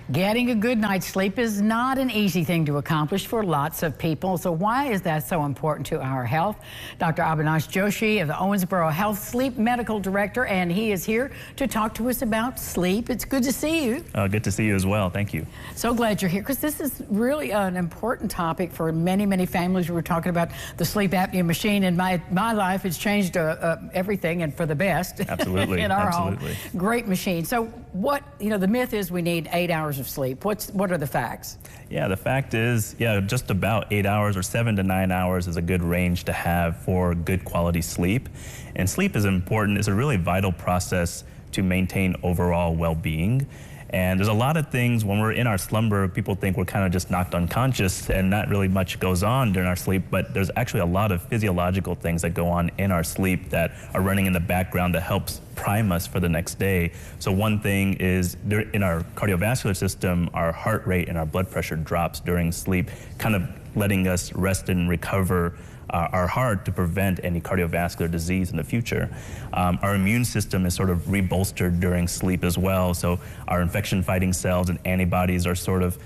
Getting a good night's sleep is not an easy thing to accomplish for lots of people. So why is that so important to our health? Dr. Avinash Joshi of the Owensboro Health Sleep Medical Director, and he is here to talk to us about sleep. It's good to see you. Good to see you as well. Thank you. So glad you're here, because this is really an important topic for many, many families. We were talking about the sleep apnea machine. In my life, it's changed everything, and for the best. Absolutely. In our Absolutely. home. Great machine. So the myth is we need 8 hours of sleep. What are the facts? Yeah, the fact is, just about 8 hours or 7 to 9 hours is a good range to have for good quality sleep. And sleep is important. It's a really vital process to maintain overall well-being. And there's a lot of things when we're in our slumber, people think we're kind of just knocked unconscious and not really much goes on during our sleep, but there's actually a lot of physiological things that go on in our sleep that are running in the background that helps prime us for the next day. So one thing is, in our cardiovascular system, our heart rate and our blood pressure drops during sleep, kind of letting us rest and recover our heart to prevent any cardiovascular disease in the future. Our immune system is sort of rebolstered during sleep as well, so our infection-fighting cells and antibodies are sort of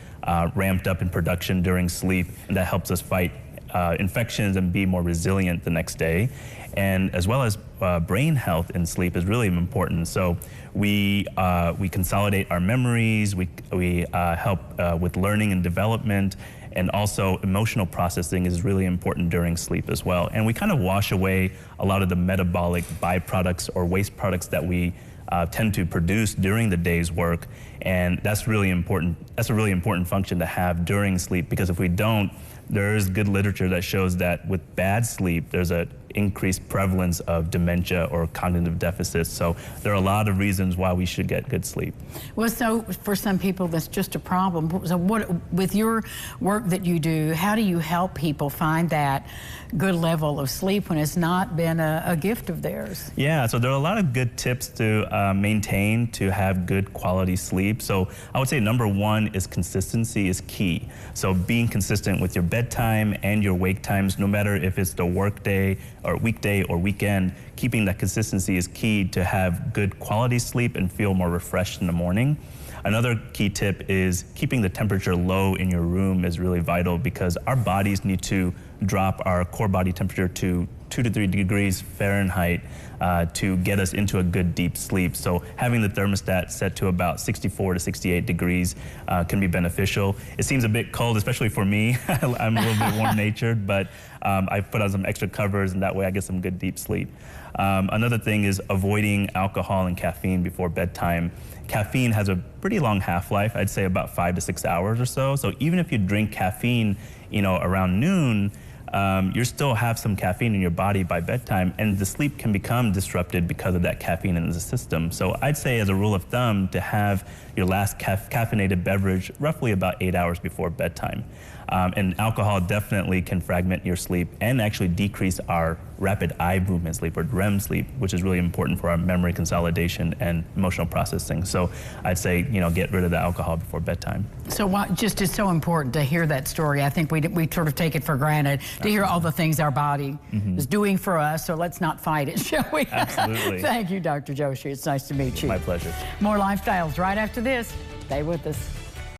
ramped up in production during sleep, and that helps us fight infections and be more resilient the next day. And as well as brain health in sleep is really important. So we consolidate our memories, we help with learning and development, and also emotional processing is really important during sleep as well. And we kind of wash away a lot of the metabolic byproducts or waste products that we tend to produce during the day's work. And that's really important. That's a really important function to have during sleep, because if we don't, there is good literature that shows that with bad sleep, there's an increased prevalence of dementia or cognitive deficits. So there are a lot of reasons why we should get good sleep. Well, so for some people, that's just a problem. So with your work that you do, how do you help people find that good level of sleep when it's not been a gift of theirs? Yeah, so there are a lot of good tips to maintain to have good quality sleep. So I would say number one is consistency is key. So being consistent with your bedtime and your wake times, no matter if it's the work day or weekday or weekend, keeping that consistency is key to have good quality sleep and feel more refreshed in the morning. Another key tip is keeping the temperature low in your room is really vital, because our bodies need to drop our core body temperature to 2 to 3 degrees Fahrenheit to get us into a good deep sleep. So having the thermostat set to about 64 to 68 degrees can be beneficial. It seems a bit cold, especially for me. I'm a little bit warm-natured, but I put on some extra covers, and that way I get some good deep sleep. Another thing is avoiding alcohol and caffeine before bedtime. Caffeine has a pretty long half-life, I'd say about 5 to 6 hours or so. So even if you drink caffeine, around noon, you still have some caffeine in your body by bedtime, and the sleep can become disrupted because of that caffeine in the system. So I'd say, as a rule of thumb, to have your last caffeinated beverage roughly about 8 hours before bedtime. And alcohol definitely can fragment your sleep and actually decrease our rapid eye movement sleep, or REM sleep, which is really important for our memory consolidation and emotional processing. So I'd say, get rid of the alcohol before bedtime. So just is so important to hear that story. I think we sort of take it for granted to hear all the things our body is doing for us. So let's not fight it, shall we? Absolutely. Thank you, Dr. Joshi. It's nice to meet you. My pleasure. More Lifestyles right after this. Stay with us.